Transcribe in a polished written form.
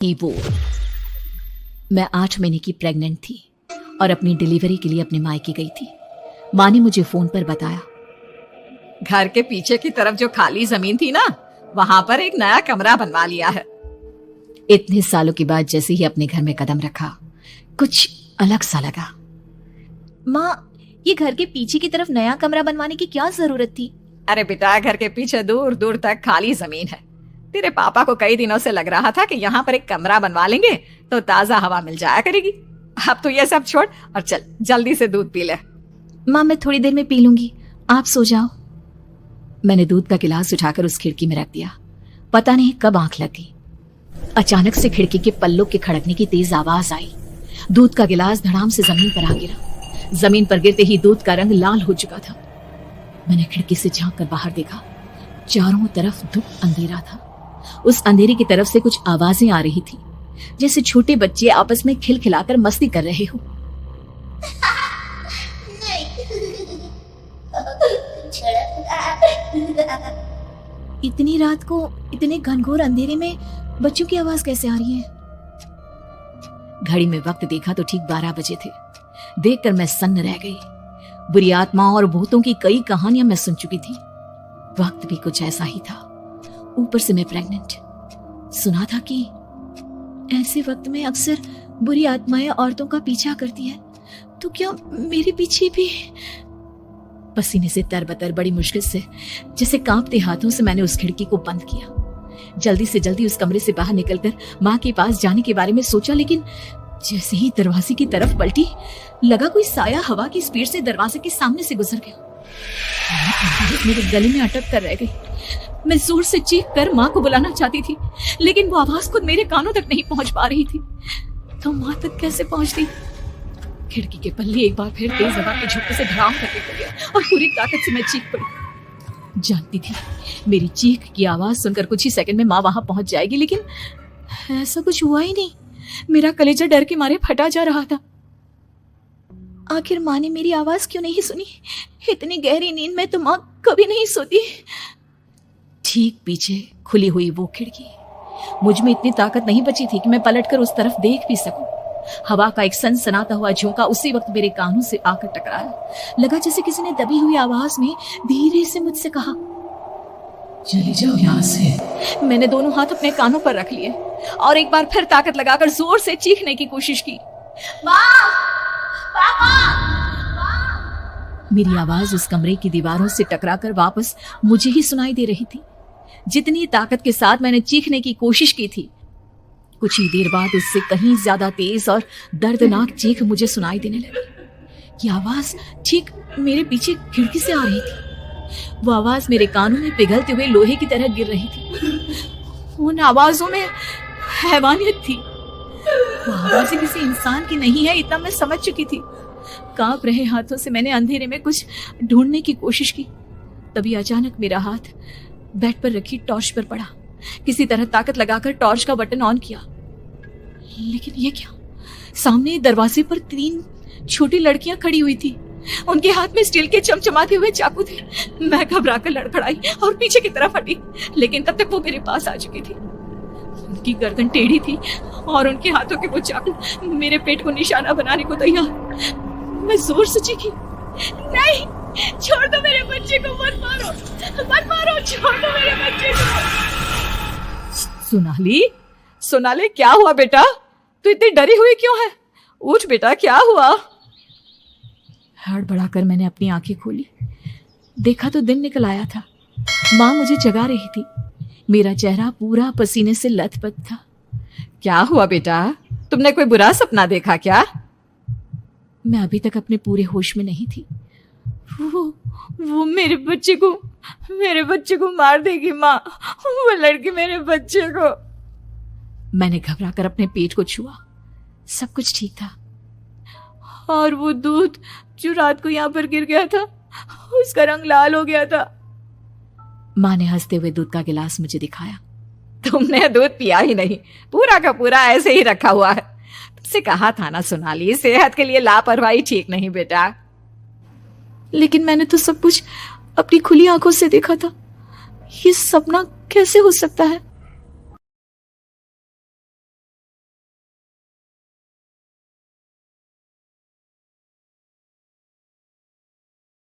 कि वो मैं 8 महीने की प्रेग्नेंट थी और अपनी डिलीवरी के लिए अपने मायके गई थी। माँ ने मुझे फोन पर बताया, घर के पीछे की तरफ जो खाली जमीन थी ना, वहां पर एक नया कमरा बनवा लिया है। इतने सालों के बाद जैसे ही अपने घर में कदम रखा, कुछ अलग सा लगा। माँ, ये घर के पीछे की तरफ नया कमरा बनवाने की क्या जरूरत थी? अरे बेटा, घर के पीछे दूर दूर तक खाली जमीन है। तेरे पापा को कई दिनों से लग रहा था कि यहाँ पर एक कमरा बनवा लेंगे तो ताजा हवा मिल जाया करेगी। अब तो ये सब छोड़ और चल जल्दी से दूध पी ले। माँ, मैं थोड़ी देर में पी लूंगी, आप सो जाओ। मैंने दूध का गिलास उठाकर उस खिड़की में रख दिया। पता नहीं कब आंख लगी, अचानक से खिड़की के पल्लों के खड़कने की तेज आवाज आई। दूध का गिलास धड़ाम से जमीन पर आ गिरा। जमीन पर गिरते ही दूध का रंग लाल हो चुका था। मैंने खिड़की से झांक कर बाहर देखा। चारों तरफ धुप अंधेरा था। उस अंधेरे की तरफ से कुछ आवाजें आ रही थी, जैसे छोटे बच्चे आपस में खिलखिलाकर मस्ती कर रहे हो। इतनी रात को इतने घनघोर अंधेरे में बच्चों की आवाज कैसे आ रही है? घड़ी में वक्त देखा तो ठीक 12 बजे थे। देखकर मैं सन्न रह गई। बुरी आत्माओं और भूतों की कई कहानियां मैं सुन चुकी थी। वक्त भी कुछ ऐसा ही था। ऊपर से मैं प्रेग्नेंट। सुना था कि ऐसे वक्त में अक्सर बुरी आत्माएं औरतों का पीछा करती है, तो क्या मेरे पीछे भी? पसीने से तरबतर बड़ी मुश्किल से, जैसे कांपते हाथों से मैंने उस खिड़की को बंद किया। जल्दी से जल्दी उस कमरे से बाहर निकलकर माँ के पास जाने के बारे में सोचा, लेकिन जैसे ही दरवाजे की तरफ पलटी, लगा कोई साया हवा की स्पीड से दरवाजे के सामने से गुजर गया। मेरे गले में अटक कर रह गई। मैं जोर से चीख कर माँ को बुलाना चाहती थी, लेकिन वो आवाज खुद मेरे कानों तक नहीं पहुंच पा रही थी। तो माँ तक कैसे पहुंचती? खिड़की के पल्ले एक बार फिर तेज हवा के झोंके से धड़ाम करके खुल गया और पूरी ताकत से मैं चीख पड़ी। जानती थी मेरी चीख की आवाज सुनकर कुछ ही सेकंड में माँ वहां पहुंच जाएगी, लेकिन ऐसा कुछ हुआ ही नहीं। मेरा कलेजा डर के मारे फटा जा रहा था। आखिर माँ ने मेरी आवाज क्यों नहीं सुनी? इतनी गहरी नींद में तो माँ कभी नहीं सोती। ठीक पीछे खुली हुई वो खिड़की। मुझ में इतनी ताकत नहीं बची थी कि मैं पलटकर उस तरफ देख भी सकूं। हवा का एक सनसनाता हुआ झोंका उसी वक्त मेरे कानों से आकर टकराया। लगा जैसे किसी ने दबी हुई आवाज में धीरे से मुझसे कहा, चली जाओ यहाँ से। मैंने दोनों हाथ अपने कानों पर रख लिए और एक बार फिर ताकत लगाकर जोर से चीखने की कोशिश की। मेरी आवाज उस कमरे की दीवारों से टकराकर वापस मुझे ही सुनाई दे रही थी। जितनी ताकत के साथ मैंने चीखने की कोशिश की थी, कुछ ही देर बाद उससे कहीं ज्यादा तेज और दर्दनाक चीख मुझे सुनाई देने लगी। ये आवाज ठीक मेरे पीछे खिड़की से आ रही थी। वो आवाज मेरे कानों में पिघलते हुए लोहे की तरह गिर रही थी। उन आवाजों में हैवानियत थी। वो आवाजें किसी इंसान की नहीं है, इतना मैं समझ चुकी थी। कांप रहे हाथों से मैंने अंधेरे में कुछ ढूंढने की कोशिश की। तभी अचानक मेरा हाथ बेड पर रखी टॉर्च पर पड़ा। किसी तरह ताकत लगाकर टॉर्च का बटन ऑन किया, लेकिन ये क्या? सामने दरवाजे पर 3 छोटी लड़कियां खड़ी हुई थी। उनके हाथ में स्टील के चमचमाते हुए चाकू थे। मैं घबराकर लड़खड़ाई और पीछे की तरफ हटी, लेकिन तब तक वो मेरे पास आ चुकी थी। उनकी गर्दन टेढ़ी थी और उनके हाथों के वो चाकू मेरे पेट को निशाना बनाने को तैयार। मैं जोर से चीखी, नहीं, छोड़ दो मेरे बच्चे को, मत मारो, मत मारो, छोड़ दो मेरे बच्चे को। सोनाली, क्या हुआ बेटा? तू इतनी डरी हुई क्यों है? उठ बेटा, क्या हुआ? हड़बड़ाकर मैंने अपनी आंखें खोली। देखा तो दिन निकल आया था। माँ मुझे जगा रही थी। मेरा चेहरा पूरा पसीने से लथपथ था। क्या हुआ बेटा? तुमने कोई बुरा सपना देखा क्या? मैं अभी तक अपने पूरे होश में नहीं थी। वो मेरे बच्चे को मार देगी माँ। वो लड़की मेरे बच्चे को। मैंने घबराकर अपने पेट को छुआ। सब कुछ ठीक था। और वो दूध जो रात को यहाँ पर गिर गया था, उसका रंग लाल हो गया था। माँ ने हंसते हुए दूध का गिलास मुझे दिखाया। तुमने दूध पिया ही नहीं, पूरा का पूरा ऐसे ही रखा हुआ है। तुमसे कहा था ना सोनाली, सेहत के लिए लापरवाही ठीक नहीं बेटा। लेकिन मैंने तो सब कुछ अपनी खुली आंखों से देखा था। ये सपना कैसे हो सकता है?